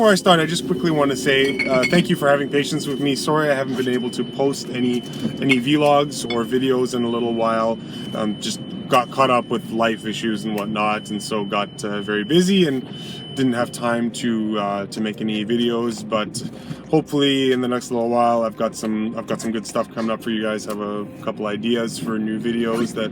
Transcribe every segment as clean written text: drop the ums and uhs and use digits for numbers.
before I start, I just quickly want to say thank you for having patience with me. Sorry I haven't been able to post any vlogs or videos in a little while. Just got caught up with life issues and whatnot, and so got very busy and didn't have time to make any videos. But hopefully in the next little while, I've got some good stuff coming up for you guys. I have a couple ideas for new videos that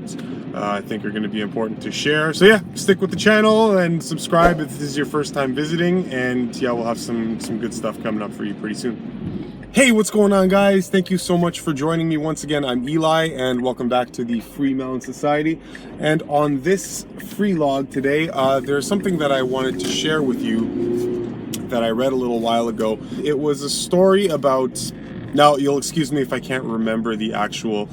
I think are going to be important to share. So yeah, stick with the channel and subscribe if this is your first time visiting. And yeah, we'll have some good stuff coming up for you pretty soon. Hey, what's going on, guys? Thank you so much for joining me once again. I'm Eli, and welcome back to the Freemelon Society. And on this Freelog today, there's something that I wanted to share with you that I read a little while ago. It was a story about, now you'll excuse me if I can't remember the actual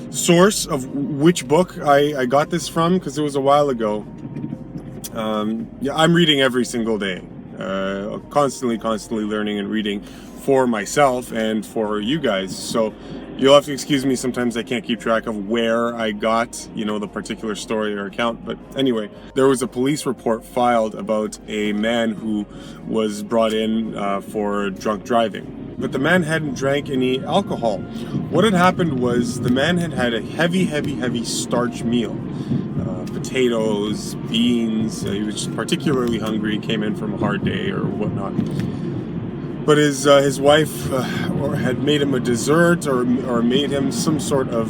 source of which book I got this from, because it was a while ago. Yeah, I'm reading every single day, constantly learning and reading for myself and for you guys. So you'll have to excuse me, sometimes I can't keep track of where I got, the particular story or account. But anyway, there was a police report filed about a man who was brought in for drunk driving. But the man hadn't drank any alcohol. What had happened was the man had a heavy starch meal. Potatoes, beans, he was just particularly hungry, came in from a hard day or whatnot. But his wife had made him a dessert or made him some sort of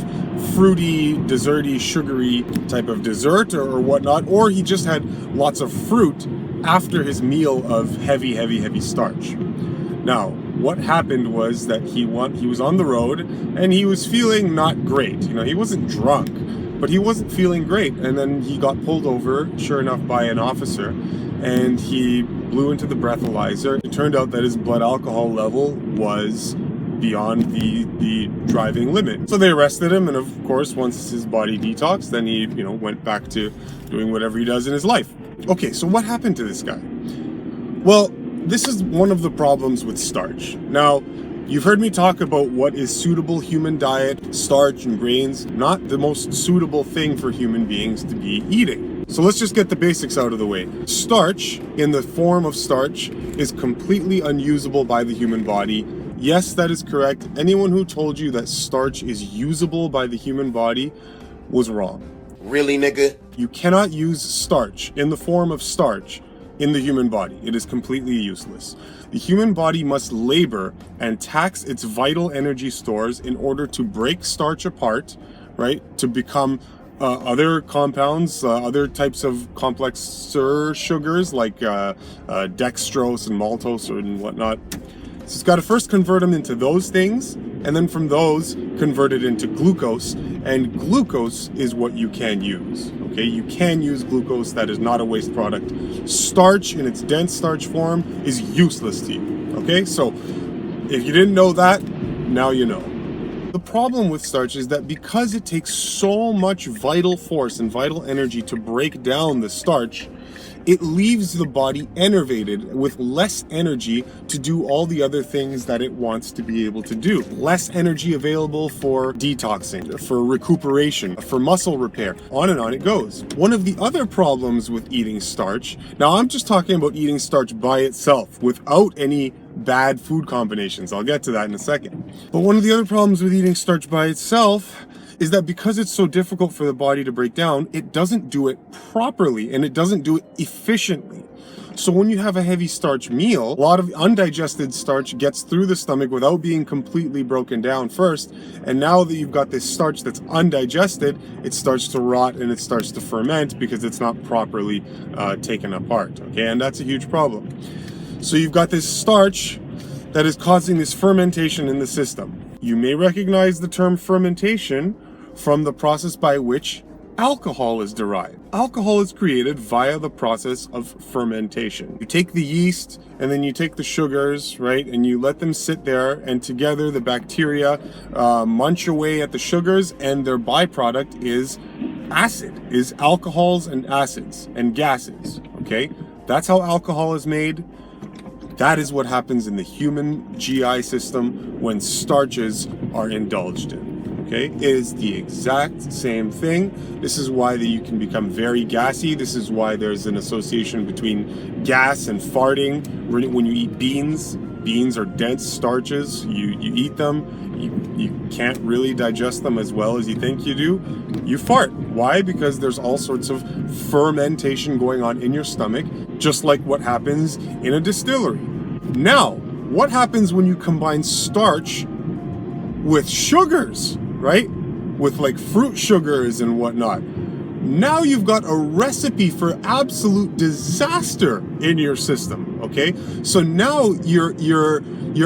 fruity, desserty, sugary type of dessert or whatnot, or he just had lots of fruit after his meal of heavy starch. Now, what happened was that he was on the road and he was feeling not great. He wasn't drunk, but he wasn't feeling great. And then he got pulled over, sure enough, by an officer, and he blew into the breathalyzer. It turned out that his blood alcohol level was beyond the driving limit. So they arrested him, and of course, once his body detoxed, then he, went back to doing whatever he does in his life. Okay, so what happened to this guy? Well, this is one of the problems with starch. Now, you've heard me talk about what is suitable human diet, starch and grains, not the most suitable thing for human beings to be eating. So let's just get the basics out of the way. Starch, in the form of starch, is completely unusable by the human body. Yes, that is correct. Anyone who told you that starch is usable by the human body was wrong. Really, nigga? You cannot use starch in the form of starch in the human body. It is completely useless. The human body must labor and tax its vital energy stores in order to break starch apart, right, to become other compounds, other types of complexer sugars like dextrose and maltose and whatnot. So it's got to first convert them into those things, and then from those convert it into glucose, and glucose is what you can use. Okay, you can use glucose. That is not a waste product. Starch in its dense starch form is useless to you. Okay, so if you didn't know that, now you know. The problem with starch is that because it takes so much vital force and vital energy to break down the starch, it leaves the body enervated with less energy to do all the other things that it wants to be able to do. Less energy available for detoxing, for recuperation, for muscle repair, on and on it goes. One of the other problems with eating starch, now I'm just talking about eating starch by itself without any bad food combinations. I'll get to that in a second. But one of the other problems with eating starch by itself is that because it's so difficult for the body to break down, it doesn't do it properly and it doesn't do it efficiently. So when you have a heavy starch meal, a lot of undigested starch gets through the stomach without being completely broken down first. And now that you've got this starch that's undigested, it starts to rot and it starts to ferment because it's not properly taken apart. Okay, and that's a huge problem. So you've got this starch that is causing this fermentation in the system. You may recognize the term fermentation from the process by which alcohol is derived. Alcohol is created via the process of fermentation. You take the yeast and then you take the sugars, right, and you let them sit there, and together the bacteria munch away at the sugars, and their byproduct is acid, is alcohols and acids and gases, okay? That's how alcohol is made. That is what happens in the human GI system when starches are indulged in. Okay, it is the exact same thing. This is why you can become very gassy. This is why there's an association between gas and farting. When you eat beans, beans are dense starches. You eat them, you can't really digest them as well as you think you do. You fart. Why? Because there's all sorts of fermentation going on in your stomach, just like what happens in a distillery. Now, what happens when you combine starch with sugars, right? With like fruit sugars and whatnot. Now you've got a recipe for absolute disaster in your system, okay? So now you're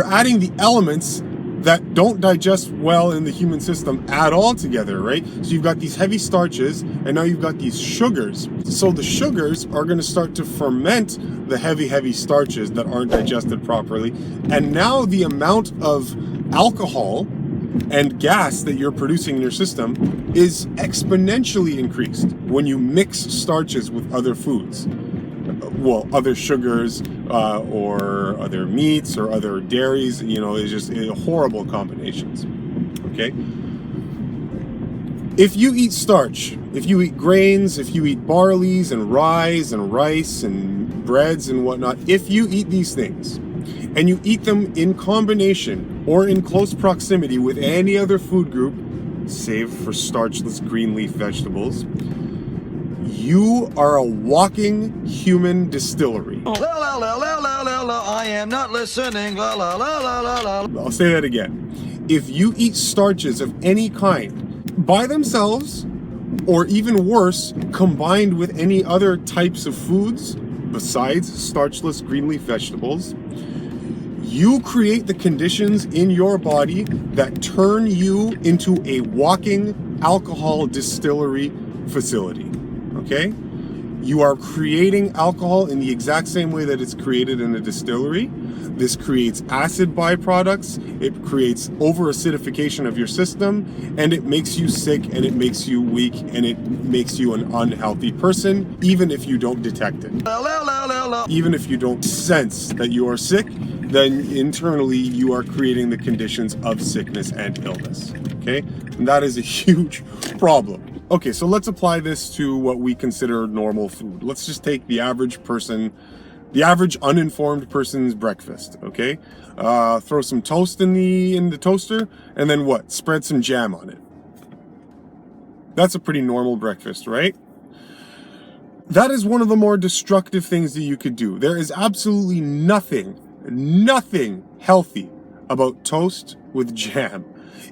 adding the elements that don't digest well in the human system at all together, right? So you've got these heavy starches, and now you've got these sugars. So the sugars are going to start to ferment the heavy starches that aren't digested properly. And now the amount of alcohol and gas that you're producing in your system is exponentially increased when you mix starches with other foods. Well, other sugars or other meats or other dairies, it's just horrible combinations, okay? If you eat starch, if you eat grains, if you eat barleys and rye and rice and breads and whatnot, if you eat these things, and you eat them in combination or in close proximity with any other food group, save for starchless green leaf vegetables, you are a walking human distillery. I am not listening. I'll say that again. If you eat starches of any kind by themselves, or even worse, combined with any other types of foods besides starchless green leaf vegetables, you create the conditions in your body that turn you into a walking alcohol distillery facility, okay? You are creating alcohol in the exact same way that it's created in a distillery. This creates acid byproducts, it creates over-acidification of your system, and it makes you sick, and it makes you weak, and it makes you an unhealthy person, even if you don't detect it. Even if you don't sense that you are sick, then internally you are creating the conditions of sickness and illness, okay? And that is a huge problem. Okay, so let's apply this to what we consider normal food. Let's just take the average person, the average uninformed person's breakfast, okay? Throw some toast in the toaster, and then what? Spread some jam on it. That's a pretty normal breakfast, right? That is one of the more destructive things that you could do. There is absolutely nothing healthy about toast with jam.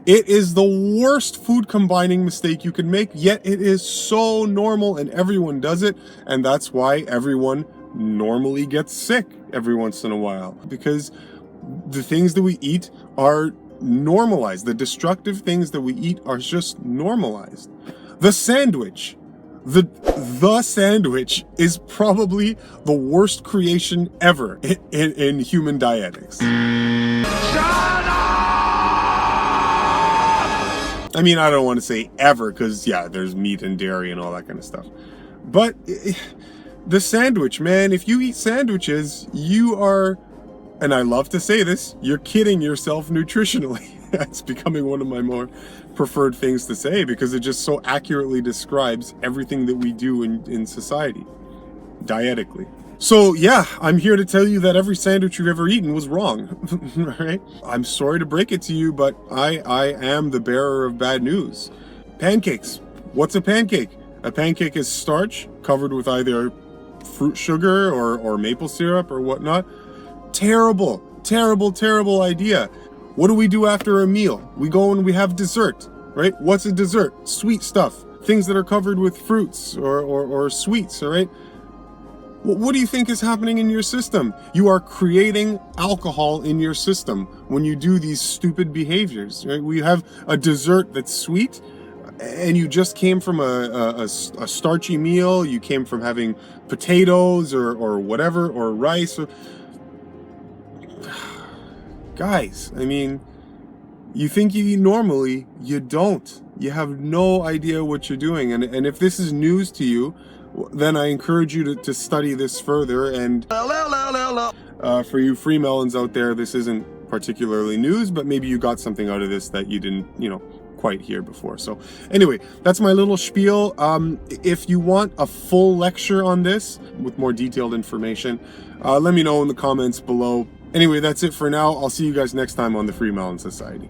It is the worst food combining mistake you can make, yet it is so normal and everyone does it, and that's why everyone normally gets sick every once in a while, because the things that we eat are normalized. The destructive things that we eat are just normalized. The sandwich. The sandwich is probably the worst creation ever in human dietetics. I mean, I don't want to say ever, because yeah, there's meat and dairy and all that kind of stuff. But the sandwich, man, if you eat sandwiches, you are, and I love to say this, you're kidding yourself nutritionally. That's becoming one of my more preferred things to say, because it just so accurately describes everything that we do in society, dietically. So yeah, I'm here to tell you that every sandwich you've ever eaten was wrong, right? I'm sorry to break it to you, but I am the bearer of bad news. Pancakes. What's a pancake? A pancake is starch covered with either fruit sugar or maple syrup or whatnot. Terrible idea. What do we do after a meal? We go and we have dessert, right? What's a dessert? Sweet stuff. Things that are covered with fruits or sweets, all right? What do you think is happening in your system? You are creating alcohol in your system when you do these stupid behaviors, right? We have a dessert that's sweet, and you just came from a starchy meal. You came from having potatoes or whatever, or rice. Guys, I mean, you think you eat normally, you don't. You have no idea what you're doing. And if this is news to you, then I encourage you to study this further. And for you Freemelons out there, this isn't particularly news, but maybe you got something out of this that you didn't, quite quite here before. So anyway, that's my little spiel. If you want a full lecture on this with more detailed information, let me know in the comments below. Anyway, that's it for now. I'll see you guys next time on the Freemelon Society.